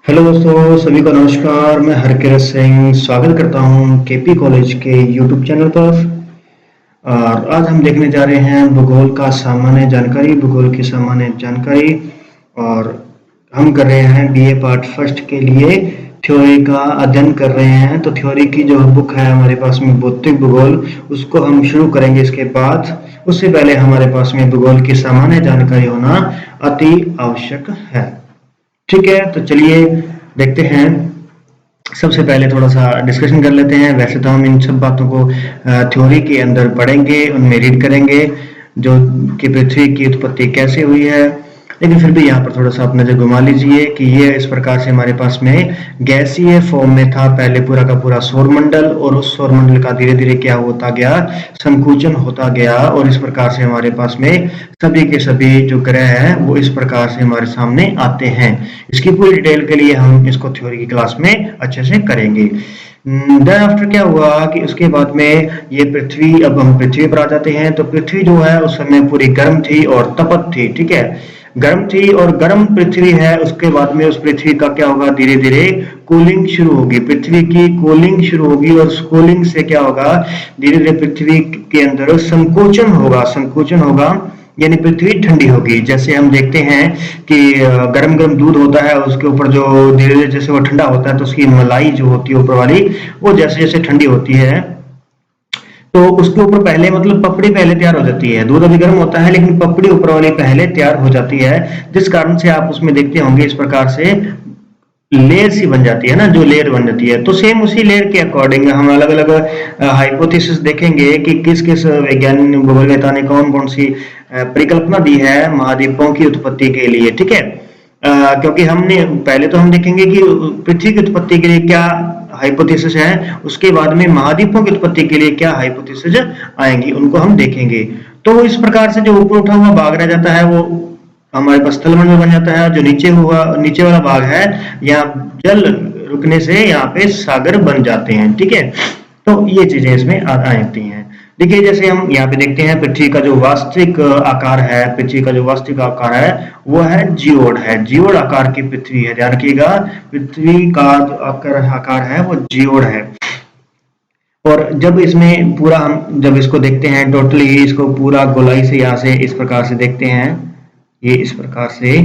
Hello दोस्तों, सभी को नमस्कार। मैं हरकिरत सिंह स्वागत करता हूं केपी कॉलेज के यूट्यूब चैनल पर। और आज हम देखने जा रहे हैं भूगोल का सामान्य जानकारी, भूगोल की सामान्य जानकारी। और हम कर रहे हैं बीए पार्ट फर्स्ट के लिए थ्योरी का अध्ययन कर रहे हैं। तो थ्योरी की जो बुक है हमारे पास में भौतिक भूगोल, उसको हम शुरू करेंगे इसके बाद। उससे पहले हमारे पास में भूगोल की सामान्य जानकारी होना अति आवश्यक है। ठीक है, तो चलिए देखते हैं। सबसे पहले थोड़ा सा डिस्कशन कर लेते हैं। वैसे तो हम इन सब बातों को थ्योरी के अंदर पढ़ेंगे, उनमें रीड करेंगे, जो कि पृथ्वी की उत्पत्ति कैसे हुई है। लेकिन फिर भी यहाँ पर थोड़ा सा आप नजर घुमा लीजिए कि ये इस प्रकार से हमारे पास में गैसीय फॉर्म में था पहले पूरा का पूरा सौरमंडल, और उस सौरमंडल का धीरे धीरे क्या होता गया, संकुचन होता गया। और इस प्रकार से हमारे पास में सभी के सभी जो ग्रह हैं वो इस प्रकार से हमारे सामने आते हैं। इसकी पूरी डिटेल के लिए हम इसको थ्योरी की क्लास में अच्छे से करेंगे। देन आफ्टर क्या हुआ कि उसके बाद में ये पृथ्वी, अब हम पृथ्वी पर आ जाते हैं। तो पृथ्वी जो है उस समय पूरी गर्म थी और तपत थी। ठीक है, गर्म थी और गर्म पृथ्वी है। उसके बाद में उस पृथ्वी का क्या होगा, धीरे धीरे कूलिंग शुरू होगी, पृथ्वी की कूलिंग शुरू होगी। और उस कूलिंग से क्या होगा, धीरे धीरे पृथ्वी के अंदर संकोचन होगा, संकोचन होगा, यानी पृथ्वी ठंडी होगी। जैसे हम देखते हैं कि गरम गरम दूध होता है, उसके ऊपर जो धीरे धीरे जैसे वो ठंडा होता है तो उसकी मलाई जो होती है ऊपर वाली, वो जैसे जैसे ठंडी होती है तो उसके ऊपर पहले मतलब पपड़ी पहले तैयार हो जाती है। दूध अभी गर्म होता है लेकिन पपड़ी ऊपर वाली पहले तैयार हो जाती है, जिस कारण से आप उसमें देखते होंगे इस प्रकार से लेयर सी बन जाती है ना, जो लेयर बन जाती है। तो सेम उसी लेयर के अकॉर्डिंग हम अलग अलग हाइपोथेसिस देखेंगे कि किस किस वैज्ञानिक भूगोलवेता ने कौन कौन सी परिकल्पना दी है महाद्वीपों की उत्पत्ति के लिए। ठीक है, क्योंकि हमने पहले तो हम देखेंगे कि पृथ्वी की उत्पत्ति के लिए क्या हाइपोथेसिस है, उसके बाद में महाद्वीपों की उत्पत्ति के लिए क्या हाइपोथेसिस आएंगी, उनको हम देखेंगे। तो इस प्रकार से जो ऊपर उठा हुआ भाग रह जाता है वो हमारे पास स्थलमंडल बन जाता है। जो नीचे वाला भाग है, यहाँ जल रुकने से यहाँ पे सागर बन जाते हैं। ठीक है, तो ये चीजें इसमें आती हैं। देखिए, जैसे हम यहाँ पे देखते हैं पृथ्वी का जो वास्तविक आकार है, पृथ्वी का जो वास्तविक आकार है वो है जियोड है, जियोड आकार की पृथ्वी है। ध्यान रखिएगा, पृथ्वी का जो आकार है वो जियोड है। और जब इसमें पूरा हम जब इसको देखते हैं टोटली, इसको पूरा गोलाई से यहाँ से इस प्रकार से देखते हैं, ये इस प्रकार से,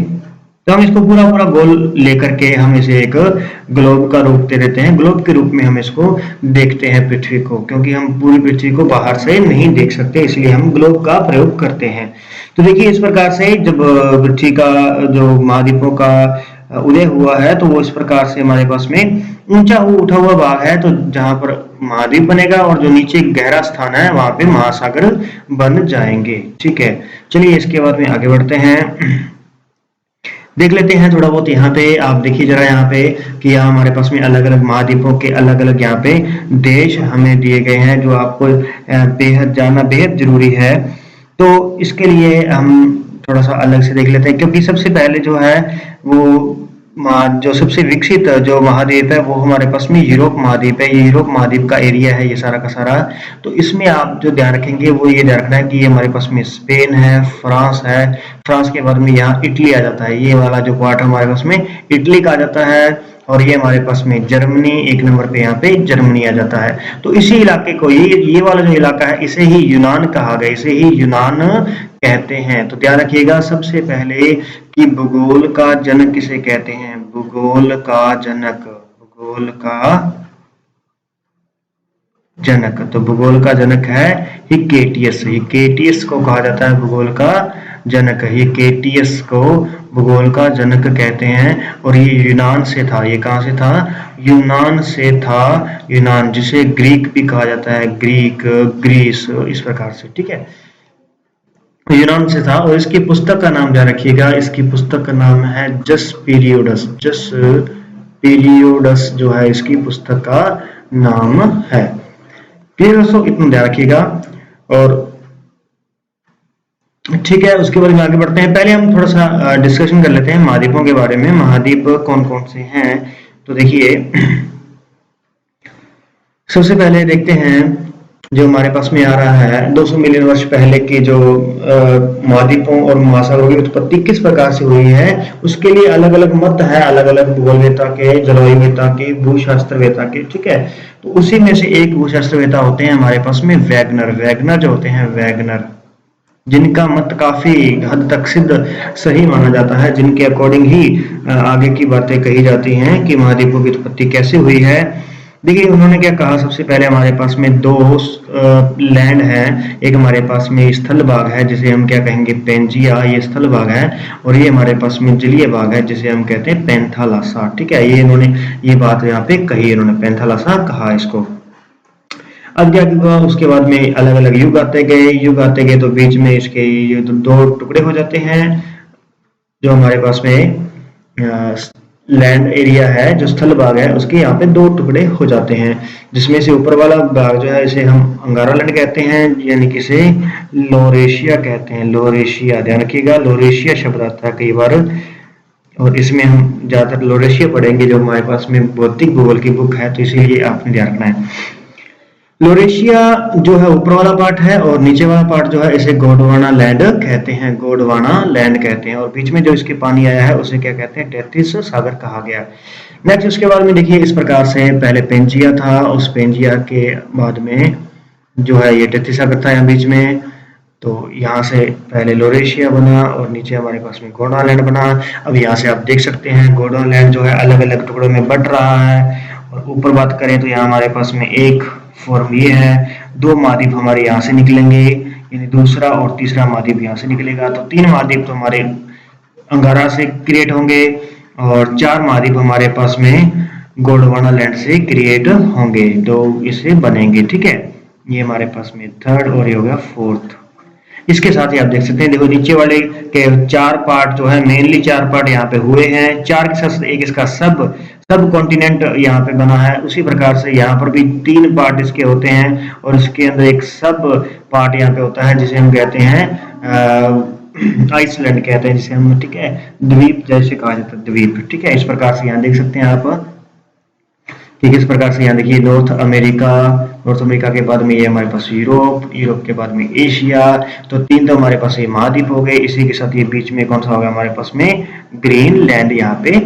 तो हम इसको पूरा पूरा गोल लेकर के हम इसे एक ग्लोब का रूप दे देते हैं। ग्लोब के रूप में हम इसको देखते हैं पृथ्वी को, क्योंकि हम पूरी पृथ्वी को बाहर से नहीं देख सकते, इसलिए हम ग्लोब का प्रयोग करते हैं। तो देखिए, इस प्रकार से जब पृथ्वी का जो महाद्वीपों का उदय हुआ है तो वो इस प्रकार से हमारे पास में ऊंचा उठा हुआ भाग है, तो जहां पर महाद्वीप बनेगा और जो नीचे गहरा स्थान है वहां पे महासागर बन जाएंगे। ठीक है, चलिए इसके बाद में आगे बढ़ते हैं, देख लेते हैं थोड़ा बहुत। यहाँ पे आप देखिए जरा, यहाँ पे कि यहाँ हमारे पास में अलग अलग महाद्वीपों के अलग अलग यहाँ पे देश हमें दिए गए हैं, जो आपको बेहद जानना बेहद जरूरी है। तो इसके लिए हम थोड़ा सा अलग से देख लेते हैं, क्योंकि सबसे पहले जो है वो जो सबसे विकसित जो महाद्वीप है वो हमारे पास में यूरोप महाद्वीप है। ये यूरोप महाद्वीप का एरिया है ये सारा का सारा। तो इसमें आप जो ध्यान रखेंगे वो ये ध्यान रखना है कि ये हमारे पास में स्पेन है, फ्रांस है, फ्रांस के बाद में यहाँ इटली आ जाता है। ये वाला जो पार्ट हमारे पास में इटली का आ जाता है, और ये हमारे पास में जर्मनी एक नंबर पे, यहाँ पे जर्मनी आ जाता है। तो इसी इलाके को ये वाला जो इलाका है इसे ही यूनान कहा गया, इसे ही यूनान कहते हैं। तो ध्यान रखिएगा सबसे पहले कि भूगोल का जनक किसे कहते हैं, भूगोल का जनक, भूगोल का जनक। तो भूगोल का जनक है हिकेटियस, हिकेटियस को कहा जाता है भूगोल का जनक। हिकेटियस को भूगोल का जनक कहते हैं, और ये यूनान से था। ये कहां से था, यूनान से था। यूनान जिसे ग्रीक भी कहा जाता है, ग्रीक, ग्रीस, इस प्रकार से। ठीक है, यूनान से था। और इसकी पुस्तक का नाम ध्यान रखिएगा, इसकी पुस्तक का नाम है जस पीरियोडस, जस पीरियोडस जो है इसकी पुस्तक का नाम है। क्लियर दोस्तों, इतना ध्यान रखिएगा। और ठीक है, उसके बाद में आगे बढ़ते हैं। पहले हम थोड़ा सा डिस्कशन कर लेते हैं महाद्वीपों के बारे में, महाद्वीप कौन कौन से हैं। तो देखिए, सबसे पहले देखते हैं जो हमारे पास में आ रहा है 200 मिलियन वर्ष पहले के जो महाद्वीपों और महासागरों की उत्पत्ति किस प्रकार से हुई है, उसके लिए अलग अलग मत है, अलग अलग भूगोलवेता के, जलवायुवेता के, भूशास्त्रवेता के, ठीक है। तो उसी में से एक भूशास्त्रवेता होते हैं हमारे पास में वैगनर। वैगनर जो होते हैं, वैगनर, जिनका मत काफी हद तक सिद्ध सही माना जाता है, जिनके अकॉर्डिंग ही आगे की बातें कही जाती हैं कि महाद्वीपों की उत्पत्ति कैसे हुई है। देखिए उन्होंने क्या कहा, सबसे पहले हमारे पास में दो लैंड है। एक हमारे पास में स्थल भाग है जिसे हम क्या कहेंगे, पेंजिया, ये स्थल भाग है। और ये हमारे पास में जलीय भाग है जिसे हम कहते हैं पैंथालासा, ठीक है। ये इन्होंने ये बात यहाँ पे कही, इन्होंने पैंथालासा कहा इसको। अब क्या हुआ, उसके बाद में अलग अलग युग आते गए तो बीच में इसके ये दो टुकड़े हो जाते हैं। जो हमारे पास में लैंड एरिया है, जो स्थल भाग है, उसके यहाँ पे दो टुकड़े हो जाते हैं, जिसमें से ऊपर वाला भाग जो है इसे हम अंगारा लैंड कहते हैं, यानी कि इसे लोरेशिया कहते हैं। लोरेशिया, ध्यान रखिएगा, लोरेशिया शब्द आता है कई बार, और इसमें हम ज्यादातर लोरेशिया पढ़ेंगे जो हमारे पास में भौतिक भूगोल की बुक है, तो इसीलिए आपने ध्यान रखना है। लोरेशिया जो है ऊपर वाला पार्ट है, और नीचे वाला पार्ट जो है इसे गोंडवाना लैंड कहते हैं, गोंडवाना लैंड कहते हैं। और बीच में जो इसके पानी आया है उसे क्या कहते हैं, टेथिस सागर कहा गया। नेक्स्ट उसके बाद में देखिए इस प्रकार से पहले पेंजिया था, उस पेंजिया के बाद में जो है ये टेथिस सागर था यहाँ बीच में। तो यहाँ से पहले लोरेशिया बना और नीचे हमारे पास में गोंडवाना लैंड बना। अब यहाँ से आप देख सकते हैं गोंडवाना लैंड जो है अलग अलग टुकड़ों में बट रहा है। और ऊपर बात करें तो यहाँ हमारे पास में एक फॉर्म ये है, दो महाद्वीप हमारे यहाँ से निकलेंगे, यानी दूसरा और तीसरा महाद्वीप यहाँ से निकलेगा। तो तीन महाद्वीप तो हमारे अंगारा से क्रिएट होंगे और चार महाद्वीप हमारे पास में गोंडवाना लैंड से क्रिएट होंगे, तो इससे बनेंगे, ठीक है। ये हमारे पास में थर्ड और ये हो गया फोर्थ। इसके साथ ही आप देख सकते हैं, देखो नीचे वाले के चार पार्ट जो है, मेनली चार पार्ट यहाँ पे हुए हैं, चार के साथ एक इसका सब कॉन्टिनेंट यहाँ पे बना है। उसी प्रकार से यहाँ पर भी तीन पार्ट इसके होते हैं और इसके अंदर एक सब पार्ट यहाँ पे होता है जिसे हम कहते हैं आइसलैंड कहते हैं, जिसे हम, ठीक है, द्वीप जैसे कहा जाता है, द्वीप, ठीक है। इस प्रकार से यहाँ देख सकते हैं आप कि किस प्रकार से, यहाँ देखिए नॉर्थ अमेरिका के बाद में ये हमारे पास यूरोप के बाद में एशिया। तो तीन तो हमारे पास ये महाद्वीप हो गए, इसी के साथ ये बीच में कौन सा होगा हमारे पास में ग्रीनलैंड यहाँ पे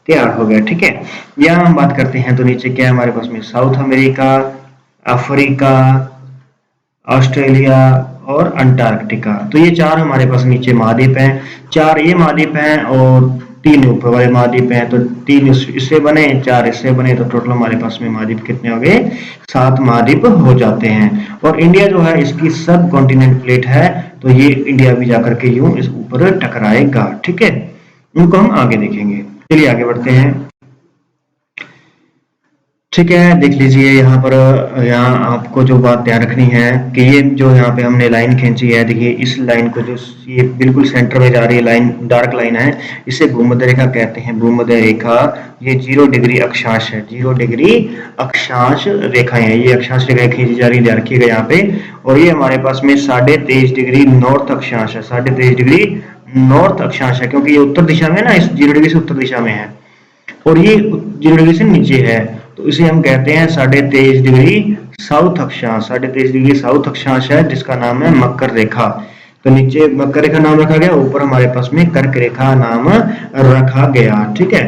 तैयार हो गया, ठीक है। यहाँ हम बात करते हैं तो नीचे क्या है हमारे पास में, साउथ अमेरिका, अफ्रीका, ऑस्ट्रेलिया और अंटार्कटिका। तो ये चार हमारे पास नीचे महाद्वीप हैं, चार ये महाद्वीप हैं और तीन ऊपर वाले महाद्वीप हैं। तो तीन इससे बने, चार इससे बने, तो टोटल हमारे पास में महाद्वीप कितने हो गए, 7 महाद्वीप हो जाते हैं। और इंडिया जो है इसकी सब कॉन्टिनेंट प्लेट है, तो ये इंडिया भी जाकर के यूं इस ऊपर टकराएगा, ठीक है। उनको हम आगे देखेंगे, चलिए आगे बढ़ते हैं, ठीक है। देख लीजिए यहाँ पर, यहाँ आपको जो बात ध्यान रखनी है कि ये जो यहाँ पे हमने लाइन खींची है, देखिए इस लाइन को, जो ये बिल्कुल सेंटर में जा रही है लाइन, डार्क लाइन है, इसे भूमध्य रेखा कहते हैं। भूमध्य रेखा ये 0 डिग्री अक्षांश है, 0 डिग्री अक्षांश रेखाएं हैं, ये अक्षांश रेखाएं खींची जा रही है, ध्यान रखिएगा यहाँ पे। और ये हमारे पास में 23.5 डिग्री नॉर्थ अक्षांश है, 23.5 डिग्री नॉर्थ अक्षांश है, क्योंकि ये उत्तर दिशा में ना, इस 0 डिग्री से उत्तर दिशा में है और ये 0 डिग्री से नीचे है, तो इसे हम कहते हैं 23.5 डिग्री साउथ अक्षांश। 23.5 डिग्री साउथ अक्षांश है जिसका नाम है मकर रेखा। तो नीचे मकर रेखा नाम रखा गया, ऊपर हमारे पास में कर्क रेखा नाम रखा गया, ठीक है।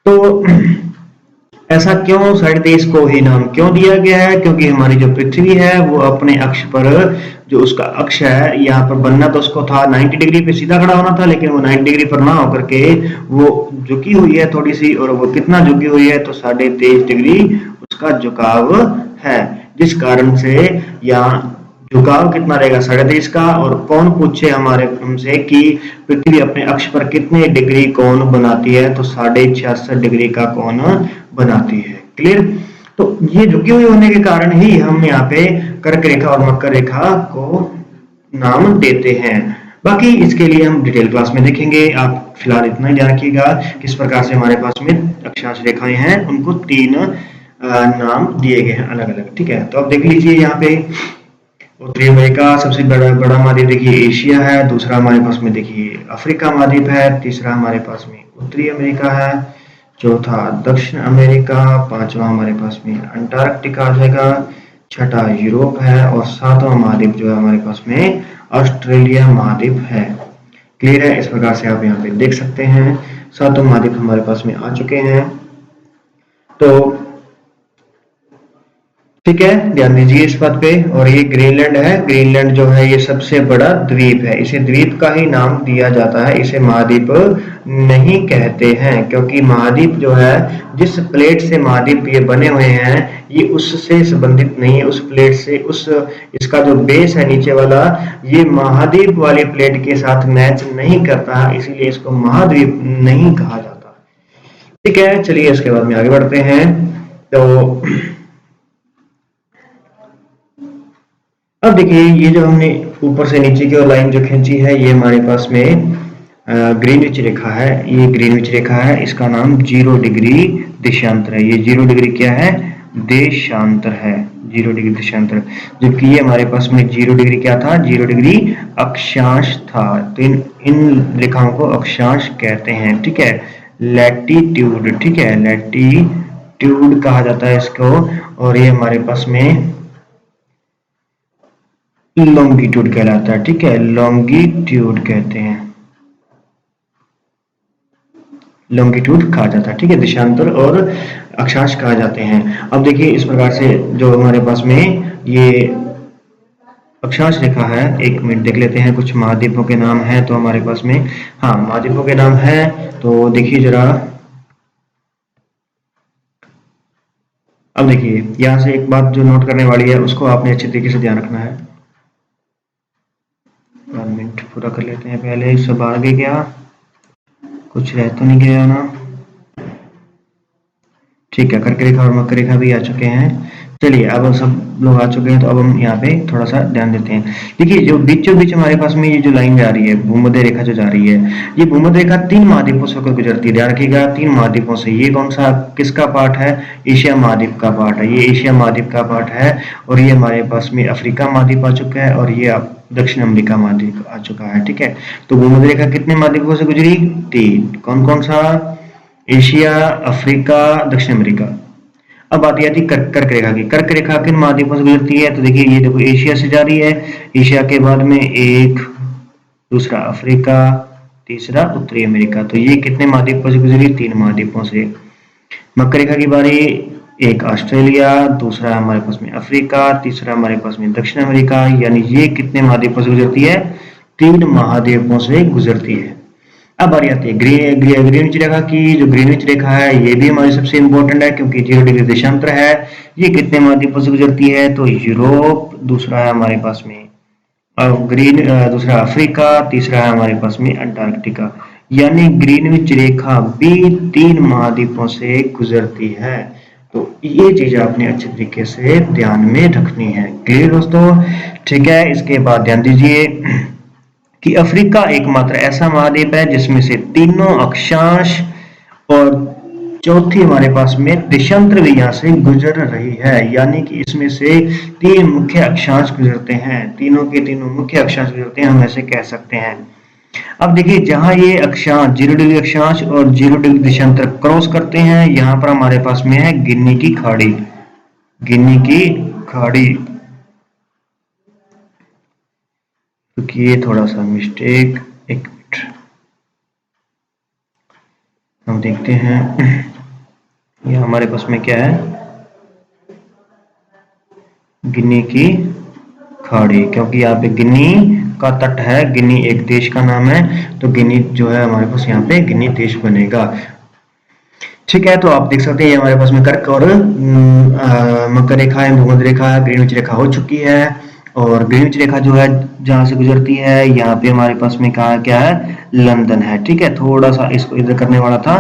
तो ऐसा क्यों 23.5 को ही नाम क्यों दिया गया है, क्योंकि हमारी जो पृथ्वी है वो अपने अक्ष पर, जो उसका अक्ष है यहाँ पर बनना तो उसको था 90 डिग्री पे सीधा खड़ा होना था, लेकिन वो 90 डिग्री पर ना होकर के वो झुकी हुई है थोड़ी सी, और वो कितना झुकी हुई है, तो 23.5 डिग्री उसका झुकाव है, जिस कारण से यहाँ झुकाव कितना रहेगा 23.5 का। और कौन पूछे हमारे हमसे कि पृथ्वी अपने अक्ष पर कितने डिग्री कोण बनाती है, तो 66.5 डिग्री का कोण बनाती है, क्लियर। तो ये झुकी हुई होने के कारण ही हम यहाँ पे कर्क रेखा और मकर रेखा को नाम देते हैं। बाकी इसके लिए हम डिटेल क्लास में देखेंगे, आप फिलहाल इतना ही ध्यान रखिएगा किस प्रकार से हमारे पास में अक्षांश रेखाएं हैं, उनको 3 नाम दिए गए हैं अलग अलग, ठीक है। तो आप देख लीजिए यहाँ पे उत्तरी अमेरिका सबसे बड़ा महाद्वीप देखिए एशिया है, दूसरा हमारे पास में देखिए अफ्रीका महाद्वीप है, तीसरा हमारे पास में उत्तरी अमेरिका है, चौथा दक्षिण अमेरिका, पांचवा हमारे पास में अंटार्कटिका आ जाएगा, छठा यूरोप है और सातवां महाद्वीप जो है हमारे पास में ऑस्ट्रेलिया महाद्वीप है। क्लियर है? इस प्रकार से आप यहाँ पे देख सकते हैं सातों महाद्वीप हमारे पास में आ चुके हैं। तो ठीक है, ध्यान दीजिए इस बात पे। और ये ग्रीनलैंड है, ग्रीनलैंड जो है ये सबसे बड़ा द्वीप है, इसे द्वीप का ही नाम दिया जाता है, इसे महाद्वीप नहीं कहते हैं, क्योंकि महाद्वीप जो है जिस प्लेट से महाद्वीप ये बने हुए हैं ये उससे संबंधित नहीं है, उस प्लेट से उस इसका जो बेस है नीचे वाला ये महाद्वीप वाली प्लेट के साथ मैच नहीं करता है, इसीलिए इसको महाद्वीप नहीं कहा जाता। ठीक है, चलिए इसके बाद में आगे बढ़ते हैं। तो अब देखिए ये जो हमने ऊपर से नीचे की ओर लाइन जो खींची है ये हमारे पास में ग्रीनविच रेखा है, ये ग्रीनविच रेखा है, इसका नाम 0 डिग्री देशांतर है। ये 0 डिग्री क्या है? देशांतर है, 0 डिग्री देशांतर। जबकि ये हमारे पास में 0 डिग्री क्या था? 0 डिग्री अक्षांश था। तो इन रेखाओं को अक्षांश कहते हैं। ठीक है, लैटिट्यूड, ठीक है, लैटिट्यूड कहा जाता है इसको। और ये हमारे पास में लॉन्गिट्यूड कहलाता है। ठीक है, लॉन्गिट्यूड कहते हैं, लॉन्गिट्यूड कहा जाता है। ठीक है, देशांतर और अक्षांश कहा जाते हैं। अब देखिए इस प्रकार से जो हमारे पास में ये अक्षांश रेखा है, एक मिनट देख लेते हैं कुछ महाद्वीपों के नाम है तो हमारे पास में, हाँ महाद्वीपों के नाम है तो देखिए जरा। अब देखिए यहाँ से एक बात जो नोट करने वाली है उसको आपने अच्छे तरीके से ध्यान रखना है। 1 मिनट पूरा कर लेते हैं पहले, सब आगे क्या कुछ रह तो नहीं गया ना? ठीक है, कर्क रेखा और मकर रेखा भी आ चुके हैं। चलिए अब हम सब लोग आ चुके हैं तो अब हम यहाँ पे थोड़ा सा ध्यान देते हैं। देखिए जो बीचों बीच हमारे पास में ये जो लाइन जा रही है, भूमध्य रेखा जो जा रही है, ये भूमध्य रेखा 3 महाद्वीपों से होकर गुजरती है। ध्यान रखिएगा 3 महाद्वीपों से। ये कौन सा किसका पार्ट है? एशिया महाद्वीप का पार्ट है, ये एशिया महाद्वीप का पार्ट है। और ये हमारे पास में अफ्रीका महाद्वीप आ चुका है और ये दक्षिण अमेरिका महाद्वीप आ चुका है। ठीक है, तो भूमध्य रेखा कितने महाद्वीपों से गुजरी? 3। कौन कौन सा? एशिया, अफ्रीका, दक्षिण अमेरिका। अब बात आती है कर्क रेखा की। कर्क रेखा किन महाद्वीपों से गुजरती है? तो देखिए ये देखो एशिया से जा रही है, एशिया के बाद में एक, दूसरा अफ्रीका, तीसरा उत्तरी अमेरिका। तो ये कितने महाद्वीपों से गुजरी? 3 महाद्वीपों से। मकर रेखा की बारी, एक ऑस्ट्रेलिया, दूसरा हमारे पास में अफ्रीका, तीसरा हमारे पास में दक्षिण अमेरिका। यानी ये कितने महाद्वीपों से गुजरती है? 3 महाद्वीपों से गुजरती है। अब बारी आती है ग्रीनविच रेखा की। जो ग्रीनविच रेखा है ये भी हमारी सबसे इंपॉर्टेंट है क्योंकि 0 डिग्री देशांतर है। ये कितने महाद्वीपों से गुजरती है? तो यूरोप, दूसरा है हमारे पास में दूसरा अफ्रीका, तीसरा है हमारे पास में अंटार्कटिका। यानी ग्रीनविच रेखा भी 3 महाद्वीपों से गुजरती है। तो ये चीज आपने अच्छे तरीके से ध्यान में रखनी है। क्लियर दोस्तों? ठीक है, इसके बाद ध्यान दीजिए कि अफ्रीका एकमात्र ऐसा महाद्वीप है जिसमें से तीनों अक्षांश और चौथी हमारे पास में देशांतर भी यहाँ से गुजर रही है। यानी कि इसमें से 3 मुख्य अक्षांश गुजरते हैं, तीनों के तीनों मुख्य अक्षांश गुजरते हैं, हम ऐसे कह सकते हैं। अब देखिए जहां ये अक्षांश 0 डिग्री अक्षांश और 0 डिग्री देशांतर क्रॉस करते हैं, यहाँ पर हमारे पास में है गिनी की खाड़ी। गिनी की खाड़ी, क्योंकि ये थोड़ा सा मिस्टेक, एक मिनट हम देखते हैं। ये हमारे पास में क्या है? गिनी की खाड़ी, क्योंकि यहाँ पे गिनी का तट है, गिनी एक देश का नाम है, तो गिनी जो है हमारे पास यहाँ पे गिनी देश बनेगा। ठीक है, तो आप देख सकते हैं ये हमारे पास में कर्क और मकर रेखा है, भूमध्य रेखा है, ग्रीनविच रेखा हो चुकी है। और ग्रीनविच रेखा जो है जहां से गुजरती है यहाँ पे हमारे पास में कहा क्या है? लंदन है। ठीक है, थोड़ा सा इसको इधर करने वाला था,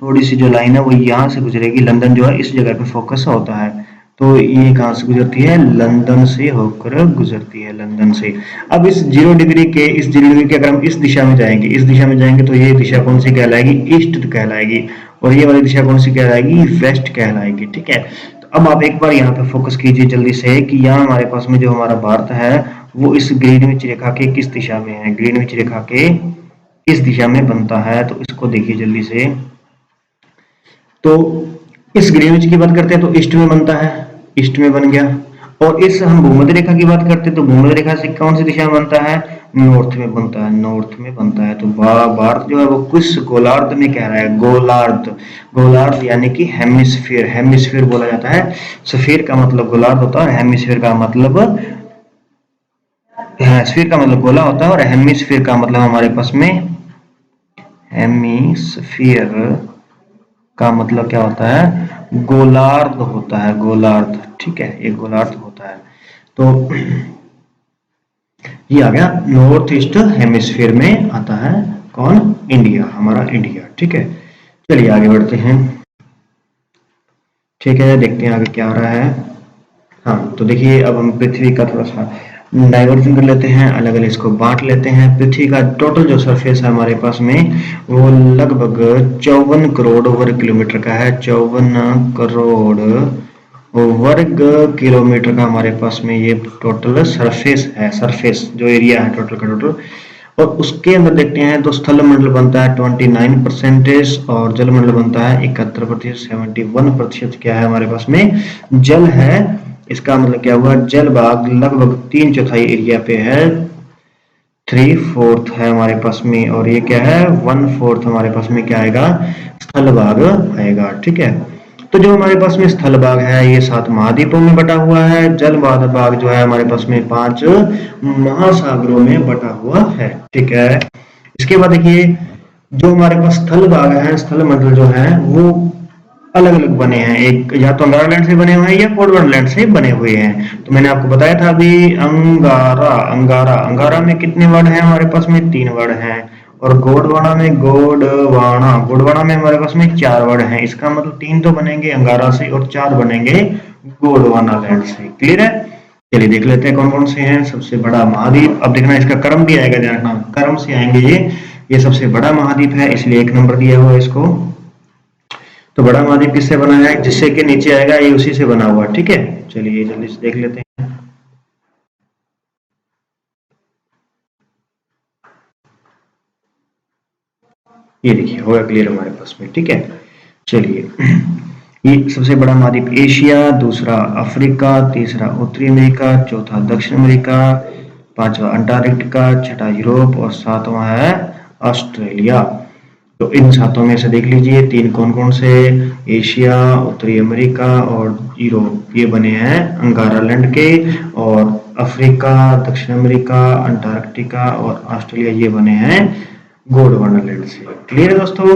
थोड़ी सी जो लाइन है वो यहाँ से गुजरेगी, लंदन जो है इस जगह पे फोकस होता है। तो ये कहाँ से गुजरती है? लंदन से होकर गुजरती है, लंदन से। अब इस 0 डिग्री के अगर हम इस दिशा में जाएंगे तो ये दिशा कौन सी कहलाएगी? ईस्ट कहलाएगी। और ये वाली दिशा कौन सी कहलाएगी? वेस्ट कहलाएगी। ठीक है, तो अब आप एक बार यहाँ पे फोकस कीजिए जल्दी से कि यहाँ हमारे पास में जो हमारा भारत है वो इस ग्रीनविच रेखा के किस दिशा में है? ग्रीनविच रेखा के किस दिशा में बनता है? तो इसको देखिए जल्दी से। तो इस ग्रीनविच की बात करते हैं तो ईस्ट में बनता है, ईस्ट में बन गया। और इस हम भूमध्य रेखा की बात करते हैं तो भूमध्य रेखा से कौन सी दिशा में बनता है, नॉर्थ में बनता है, नॉर्थ में बनता है। तो भारत जो है वो किस गोलार्ध में कह रहा है, गोलार्ध, गोलार्ध यानी कि हेमिस्फीयर, हेमिस्फीयर बोला जाता है। स्फीयर का मतलब गोलार्ध होता है, हेमिस्फीयर का मतलब, स्फीयर का मतलब गोला होता है और हेमिस्फीयर का मतलब हमारे पास में, हेमिस्फीयर का मतलब क्या होता है, गोलार्ध होता है, गोलार्ध, ठीक है, ये गोलार्ध होता है। तो ये आ गया नॉर्थ ईस्ट हेमिस्फीयर में आता है कौन, इंडिया, हमारा इंडिया, ठीक है। चलिए आगे बढ़ते हैं, ठीक है, देखते हैं आगे क्या आ रहा है। हाँ तो देखिए अब हम पृथ्वी का थोड़ा सा डाइवर्जन कर लेते हैं, अलग अलग इसको बांट लेते हैं। पृथ्वी का टोटल जो सरफेस है हमारे पास में वो लगभग 54 करोड़ वर्ग किलोमीटर का है, 54 करोड़ वर्ग किलोमीटर का हमारे पास में ये टोटल सरफेस है, सरफेस जो एरिया है टोटल का टोटल। और उसके अंदर देखते हैं तो स्थल मंडल बनता है 29% और जल मंडल बनता है 71%, 71% क्या है हमारे पास में, जल है। इसका मतलब क्या हुआ, जल भाग लगभग 3/4 एरिया पे है, 3/4 है हमारे पास में, और ये क्या है 1/4 हमारे पास में क्या आएगा, स्थल भाग आएगा, ठीक है। तो जो हमारे पास में स्थल भाग है ये 7 महाद्वीपों में बटा हुआ है, जल भाग जो है हमारे पास में 5 महासागरों में बटा हुआ है, ठीक है। इसके बाद देखिए जो हमारे पास स्थल भाग है, स्थल मंडल जो है वो अलग अलग बने हैं, एक या तो अंगारा लैंड से बने हुए हैं या गोंडवाना लैंड से बने हुए हैं। तो मैंने आपको बताया था अभी, अंगारा, अंगारा, अंगारा में कितने वर्ड हैं हमारे पास में, 3 वर्ड हैं। और गोंडवाना में, गोंडवाना, गोंडवाना में हमारे पास में 4 वर्ड हैं। इसका मतलब 3 तो बनेंगे अंगारा से और 4 बनेंगे गोंडवाना लैंड से। क्लियर है। चलिए देख लेते हैं कौन कौन से हैं। सबसे बड़ा महाद्वीप, अब देखना इसका क्रम भी आएगा, ध्यान रखना क्रम से आएंगे ये सबसे बड़ा महाद्वीप है इसलिए 1 नंबर दिया हुआ है इसको। तो बड़ा महाद्वीप किससे बना है, जिससे के नीचे आएगा ये उसी से बना हुआ, ठीक है। चलिए जल्दी से देख लेते हैं। ये देखिए हो गया क्लियर हमारे पास में, ठीक है। चलिए ये सबसे बड़ा महाद्वीप एशिया, दूसरा अफ्रीका, तीसरा उत्तरी अमेरिका, चौथा दक्षिण अमेरिका, पांचवा अंटार्कटिका, छठा यूरोप और सातवां है ऑस्ट्रेलिया। तो इन सातों में से देख लीजिए 3 कौन कौन से, एशिया, उत्तरी अमेरिका और यूरोप ये बने हैं अंगारा लैंड के, और अफ्रीका, दक्षिण अमेरिका, अंटार्कटिका और ऑस्ट्रेलिया ये बने हैं गोंडवाना लैंड से। क्लियर है दोस्तों।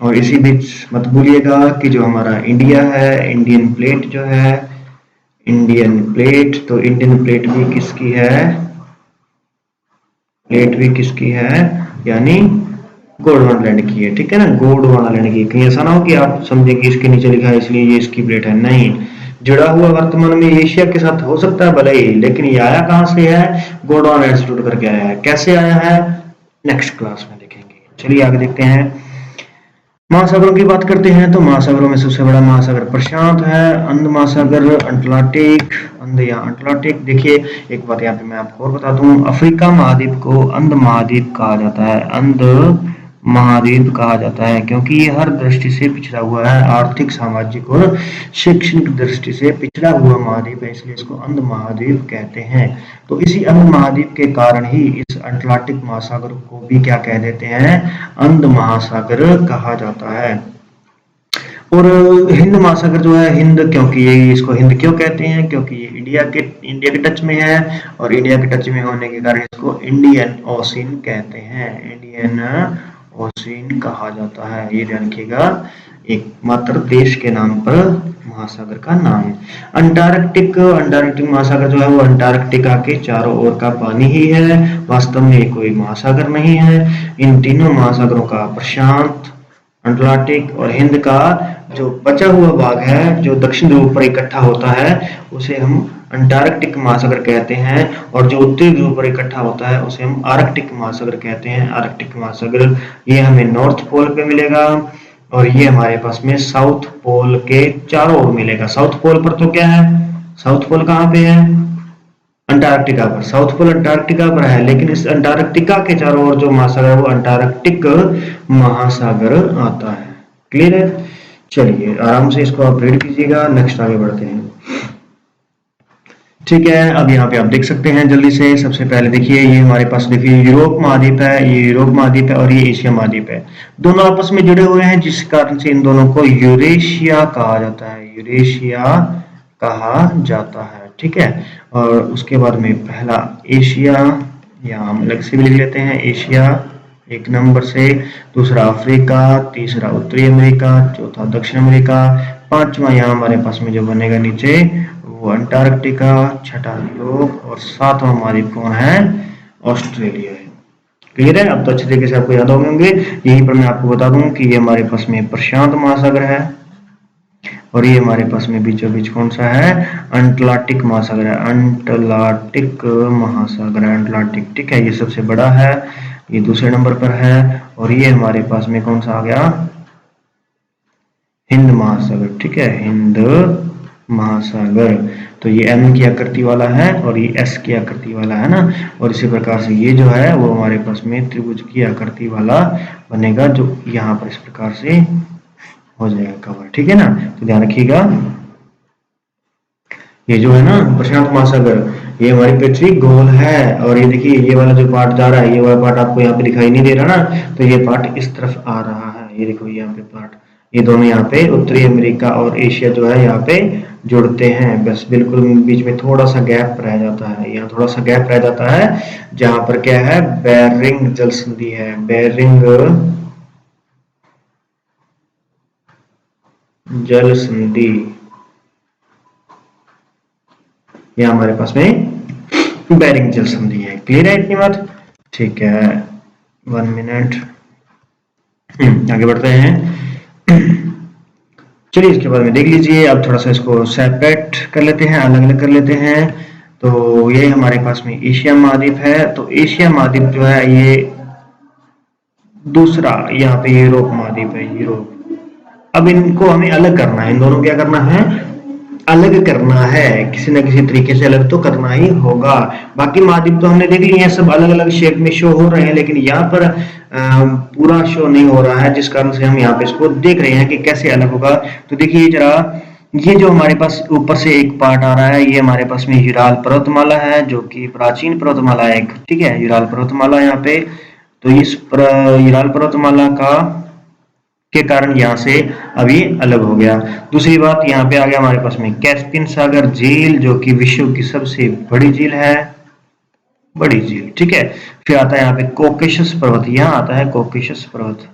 और इसी बीच मत भूलिएगा कि जो हमारा इंडिया है, इंडियन प्लेट जो है, इंडियन प्लेट, तो इंडियन प्लेट भी किसकी है, प्लेट भी किसकी है, यानी गोंडवाना लैंड की है, ठीक है ना, गोंडवाना लैंड की। कहीं ऐसा ना हो कि आप समझे कि इसके नीचे लिखा है इसलिए ये इसकी प्लेट है, नहीं, जुड़ा हुआ वर्तमान में एशिया के साथ हो सकता है भले ही, लेकिन ये आया कहां से है, गोंडवाना लैंड से जुड़ करके आया है। कैसे आया है नेक्स्ट क्लास में देखेंगे। चलिए आगे देखते हैं। महासागरों की बात करते हैं तो महासागरों में सबसे बड़ा महासागर प्रशांत है, अंध महासागर अटलांटिक, अंध या अटलांटिक। देखिए एक बात यहाँ पे मैं आपको और बता दूं, अफ्रीका महाद्वीप को अंध महाद्वीप कहा जाता है, अंध महाद्वीप कहा जाता है क्योंकि ये हर दृष्टि से पिछड़ा हुआ है, आर्थिक, सामाजिक और शैक्षणिक दृष्टि से पिछड़ा हुआ महाद्वीप है, इसलिए इसको अंध महाद्वीप कहते हैं। तो इसी अंध महाद्वीप के कारण ही इस अटलांटिक महासागर को भी क्या कह देते हैं, अंध महासागर कहा जाता है। और हिंद महासागर जो है, हिंद, क्योंकि ये इसको हिंद क्यों कहते हैं, क्योंकि ये इंडिया के टच में है और इंडिया के टच में होने के कारण इसको इंडियन ओशियन कहते हैं, इंडियन ओशियन कहा जाता है। ये ध्यान रखिएगा, एकमात्र देश के नाम पर महासागर का नाम। अंटार्कटिक महासागर जो है वो अंटार्कटिका के चारों ओर का पानी ही है, वास्तव में कोई महासागर नहीं है। इन तीनों महासागरों का प्रशांत, अटलांटिक और हिंद का जो बचा हुआ भाग है जो दक्षिण ध्रुव पर इकट्ठा होता है उसे हम अंटार्कटिक महासागर कहते हैं, और जो उत्तरी ध्रुव पर इकट्ठा होता है उसे हम आर्कटिक महासागर कहते हैं। आर्कटिक महासागर ये हमें नॉर्थ पोल पे मिलेगा और ये हमारे पास में साउथ पोल के चारों ओर मिलेगा। साउथ पोल पर तो क्या है, साउथ पोल कहाँ पे है, अंटार्कटिका पर, साउथ पोल अंटार्कटिका पर है, लेकिन इस अंटार्कटिका के चारों ओर जो महासागर है वो अंटार्कटिक महासागर आता है। क्लियर है। चलिए आराम से इसको आप रीड कीजिएगा, नेक्स्ट आगे बढ़ते हैं। ठीक है, अब यहाँ पे आप देख सकते हैं जल्दी से। सबसे पहले देखिए, ये हमारे पास देखिए यूरोप महाद्वीप है, ये यूरोप महाद्वीप है और ये एशिया महाद्वीप है। दोनों आपस में जुड़े हुए हैं, जिस कारण से इन दोनों को यूरेशिया कहा जाता है, यूरेशिया कहा जाता है। ठीक है, और उसके बाद में पहला एशिया, यहाँ हम अलग से भी लिख लेते हैं, एशिया 1 नंबर से, दूसरा अफ्रीका, तीसरा उत्तरी अमेरिका, चौथा दक्षिण अमेरिका, पांचवा यहाँ हमारे पास में जो बनेगा नीचे वो अंटार्कटिका, छठा यूरोप और सातवां हमारी कौन है, ऑस्ट्रेलिया है। क्लियर है? अब तो अच्छे तरीके से आपको याद होंगे। यहीं पर मैं आपको बता दूं कि ये हमारे पास में प्रशांत महासागर है और ये हमारे पास में बीचों बीच कौन सा है, अंटार्कटिक महासागर है, अंटार्कटिक महासागर है, अंटार्कटिक। ठीक है, ये सबसे बड़ा है, ये दूसरे नंबर पर है। और ये हमारे पास में कौन सा आ गया, हिंद महासागर। ठीक है, हिंद महासागर। तो ये एम की आकृति वाला है और ये एस की आकृति वाला है ना। और इसी प्रकार से ये जो है वो हमारे पास में त्रिभुज की आकृति वाला बनेगा, जो यहाँ पर इस प्रकार से हो जाएगा कवर। ठीक है ना, तो ध्यान रखिएगा। ये जो है ना प्रशांत महासागर, ये हमारी पृथ्वी गोल है। और ये देखिए, ये वाला जो पार्ट जा रहा है, ये वाला पार्ट आपको यहाँ पे दिखाई नहीं दे रहा ना, तो ये पार्ट इस तरफ आ रहा है। ये देखो यहाँ पे पार्ट, ये दोनों यहाँ पे उत्तरी अमेरिका और एशिया जो है यहाँ पे जुड़ते हैं। बस बिल्कुल बीच में थोड़ा सा गैप रह जाता है, यहाँ थोड़ा सा गैप रह जाता है, जहां पर क्या है, बेरिंग जल संधि है, बेरिंग जल संधि। यहाँ हमारे पास में बेरिंग जल संधि है। क्लियर है इतनी बात? ठीक है, 1 मिनट, आगे बढ़ते हैं। चलिए, इसके बाद में देख लीजिए, अब थोड़ा सा इसको सेपरेट कर लेते हैं, अलग अलग कर लेते हैं। तो ये हमारे पास में एशिया महाद्वीप है। तो एशिया महाद्वीप जो है ये दूसरा, यहाँ पे यूरोप महाद्वीप है, यूरोप। अब इनको हमें अलग करना है, इन दोनों क्या करना है, अलग करना है, किसी न किसी तरीके से अलग तो करना ही होगा। बाकी महाद्वीप तो हमने देख लिए हैं, सब अलग अलग शेप में शो हो रहे हैं, लेकिन यहाँ पर पूरा शो नहीं हो रहा है, जिस कारण से हम यहाँ पे इसको देख रहे हैं कि कैसे अलग होगा। तो देखिए जरा, ये जो हमारे पास ऊपर से एक पार्ट आ रहा है, ये हमारे पास में यूराल पर्वतमाला है, जो कि प्राचीन पर्वतमाला है एक। ठीक है, यूराल पर्वतमाला यहाँ पे। तो इस यूराल पर्वतमाला का के कारण यहाँ से अभी अलग हो गया। दूसरी बात, यहाँ पे आ गया हमारे पास में कैस्पियन सागर झील, जो कि विश्व की सबसे बड़ी झील है, बड़ी झील। ठीक है, फिर आता है यहाँ पे कॉकेशस पर्वत, यहाँ आता है कॉकेशस पर्वत,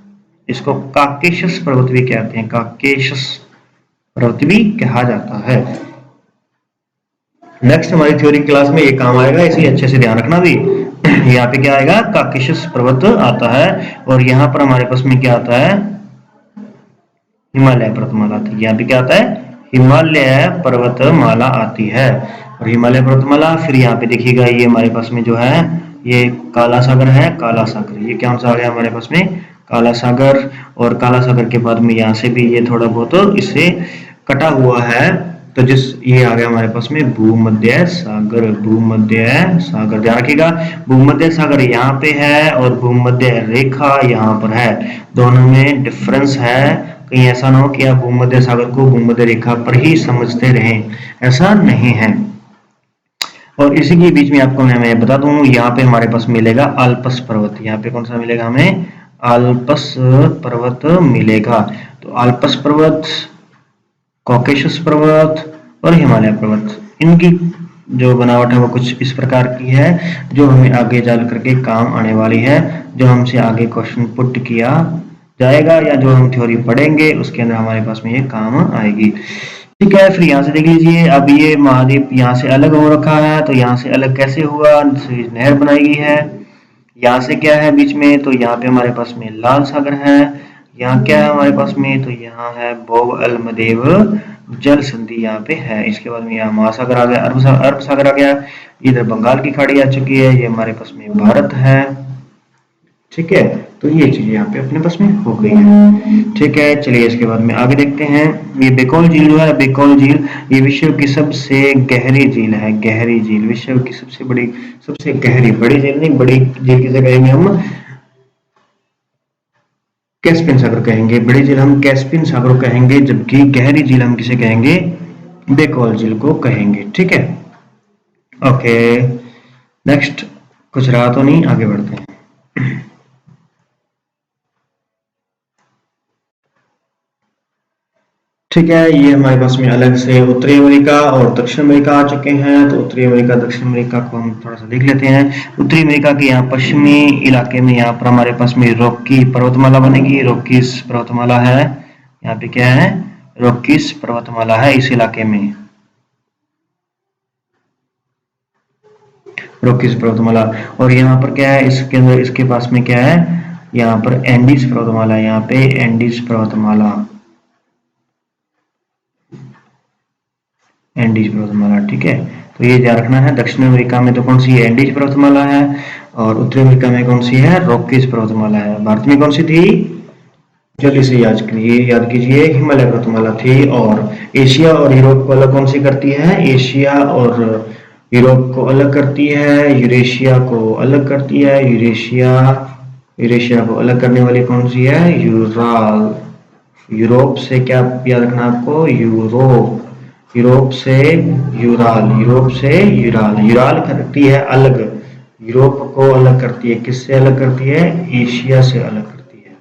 इसको काकेशस पर्वत भी कहते हैं, काकेशस पर्वत भी कहा जाता है। नेक्स्ट हमारी थ्योरी क्लास में ये काम आएगा, इसलिए अच्छे से ध्यान रखना भी। यहाँ पे क्या आएगा, काकेशस पर्वत आता है। और यहाँ पर हमारे पास में क्या आता है, हिमालय पर्वतमाला आती है। यहाँ पे क्या आता है, हिमालय पर्वतमाला आती है। और हिमालय पर्वतमाला, फिर यहाँ पे देखिएगा, ये हमारे पास में जो है ये काला सागर है, काला सागर, ये क्या सा आ गया हमारे पास में, काला सागर। और काला सागर के बाद में यहाँ से भी ये थोड़ा बहुत इससे कटा हुआ है, तो जिस ये आ गया हमारे पास में भूमध्य सागर, भूमध्य सागर। ध्यान रखिएगा, भूमध्य सागर यहाँ पे है और भूमध्य रेखा यहाँ पर है, दोनों में डिफरेंस है। कहीं ऐसा ना हो कि आप भूमध्य सागर को भूमध्य रेखा पर ही समझते रहें, ऐसा नहीं है। और इसी के बीच में आपको मैं बता दूं, यहाँ पे हमारे पास मिलेगा आल्प्स पर्वत। यहाँ पे कौन सा मिलेगा हमें, आल्प्स पर्वत मिलेगा। तो आल्प्स पर्वत, कॉकेशस पर्वत और हिमालय पर्वत, इनकी जो बनावट है वो कुछ इस प्रकार की है, जो हमें आगे चल करके काम आने वाली है, जो हमसे आगे क्वेश्चन पुट किया जाएगा या जो हम थ्योरी पढ़ेंगे उसके अंदर हमारे पास में ये काम आएगी। ठीक है, फिर यहाँ से देख लीजिए, अब ये महाद्वीप यहाँ से अलग हो रखा है, तो यहाँ से अलग कैसे हुआ, नहर बनाई गई है। यहाँ से क्या है बीच में, तो यहाँ पे हमारे पास में लाल सागर है। यहाँ क्या है हमारे पास में, तो यहाँ है बोव अलमदेव जल संधि यहाँ पे है। इसके बाद में यहाँ महासागर आ गया, अरब सागर आ गया, इधर बंगाल की खाड़ी आ चुकी है, ये हमारे पास में भारत है। ठीक है, तो ये चीज यहाँ पे अपने पास में हो गई है। ठीक है, चलिए इसके बाद में आगे देखते हैं। ये बेकौल झील जो है, बेकौल झील ये विश्व की सबसे गहरी झील है, गहरी झील, विश्व की सबसे बड़ी, सबसे गहरी, बड़ी झील नहीं, बड़ी झील किसे कहेंगे हम, कैस्पियन सागर कहेंगे। बड़ी झील हम कैस्पियन सागर कहेंगे, जबकि गहरी झील हम किसे कहेंगे, बेकौल झील को कहेंगे। ठीक है, ओके, नेक्स्ट कुछ रहा तो नहीं, आगे बढ़ते हैं। ठीक है, ये हमारे पास में अलग से उत्तरी अमेरिका और दक्षिण अमेरिका आ चुके हैं। तो उत्तरी अमेरिका दक्षिण अमेरिका को हम थोड़ा सा देख लेते हैं। उत्तरी अमेरिका के यहाँ पश्चिमी इलाके में यहाँ पर हमारे पास में रॉकी पर्वतमाला बनेगी। रॉकीज पर्वतमाला है, यहाँ पे क्या है, रॉकीज पर्वतमाला है इस इलाके में, रॉकीज पर्वतमाला। और यहाँ पर क्या है, इसके अंदर इसके पास में क्या है, यहाँ पर एंडीज पर्वतमाला है, यहाँ पे एंडीज पर्वतमाला, एंडीज पर्वतमाला। ठीक है, तो ये ध्यान रखना है। दक्षिण अमेरिका में तो कौन सी एंडीज पर्वतमाला है, और उत्तरी अमेरिका में कौन सी है, रॉकीज पर्वतमाला है। भारत में कौन सी थी, जल्दी से याद कीजिए, हिमालय पर्वतमाला थी। और एशिया और यूरोप को अलग कौन सी करती है, एशिया और यूरोप को अलग करती है, यूरेशिया को अलग करती है, यूरेशिया को अलग करने वाली कौन सी है, यूराल। यूरोप से क्या याद रखना आपको, यूरोप से यूराल, यूराल करती है अलग, यूरोप को अलग करती है, किससे अलग करती है, एशिया से अलग करती है।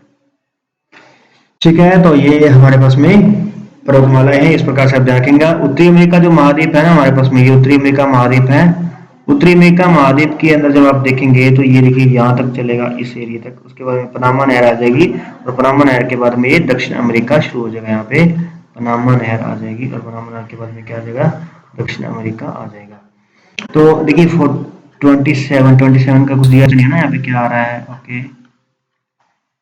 ठीक है, तो ये हमारे पास में पर्वतमालाएं हैं, इस प्रकार से आप देखेंगे। उत्तरी अमेरिका जो महाद्वीप है ना हमारे पास में, ये उत्तरी अमेरिका महाद्वीप है। उत्तरी अमेरिका महाद्वीप के अंदर जब आप देखेंगे तो ये देखिए यहाँ तक चलेगा, इस एरिया तक, उसके बाद में पनामा नहर आ जाएगी, और पनामा नहर के बाद में ये दक्षिण अमेरिका शुरू हो जाएगा, यहाँ पे पनामा नहर आ जाएगी, और पनामा नहर के बाद में क्या आ जाएगा, दक्षिण अमेरिका आ जाएगा। तो देखिए 27 का कुछ दिया नहीं है ना, यहाँ पे क्या आ रहा है, ओके,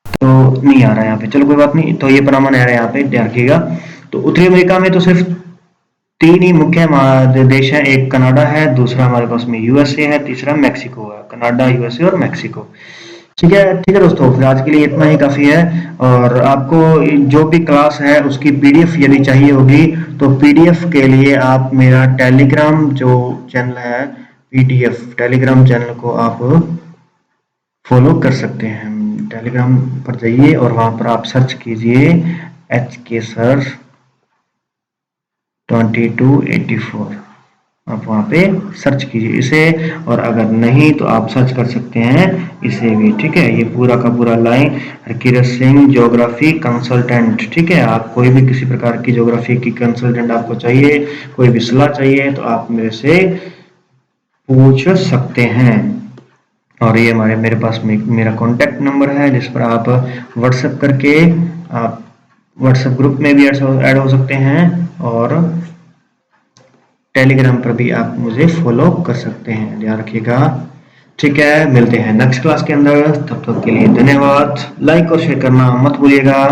तो नहीं आ रहा है यहाँ पे, चलो कोई बात नहीं। तो ये पनामा नहर है, यहाँ पे ध्यान रखिएगा। तो उत्तरी अमेरिका में तो सिर्फ 3 ही मुख्य देश है, एक कनाडा है, दूसरा हमारे पास में यूएसए है, तीसरा मैक्सिको है। कनाडा, यूएसए और मैक्सिको। ठीक है दोस्तों, फिर आज के लिए इतना ही काफी है। और आपको जो भी क्लास है उसकी पीडीएफ यदि चाहिए होगी तो पीडीएफ के लिए आप मेरा टेलीग्राम जो चैनल है, पीडीएफ टेलीग्राम चैनल को आप फॉलो कर सकते हैं। टेलीग्राम पर जाइए और वहां पर आप सर्च कीजिए HK सर 2284, आप वहां पे सर्च कीजिए इसे, और अगर नहीं तो आप सर्च कर सकते हैं इसे भी। ठीक है, ये पूरा का पूरा line Harkirat Singh geography consultant. ठीक है, आप कोई भी किसी प्रकार की ज्योग्राफी की कंसल्टेंट आपको चाहिए, कोई भी सलाह चाहिए, तो आप मेरे से पूछ सकते हैं। और ये मेरे पास में मेरा कॉन्टेक्ट नंबर है, जिस पर आप व्हाट्सएप करके आप व्हाट्सएप ग्रुप में भी ऐड हो सकते हैं, और टेलीग्राम पर भी आप मुझे फॉलो कर सकते हैं। ध्यान रखिएगा। ठीक है, मिलते हैं नेक्स्ट क्लास के अंदर, तब तक के लिए धन्यवाद। लाइक और शेयर करना मत भूलिएगा।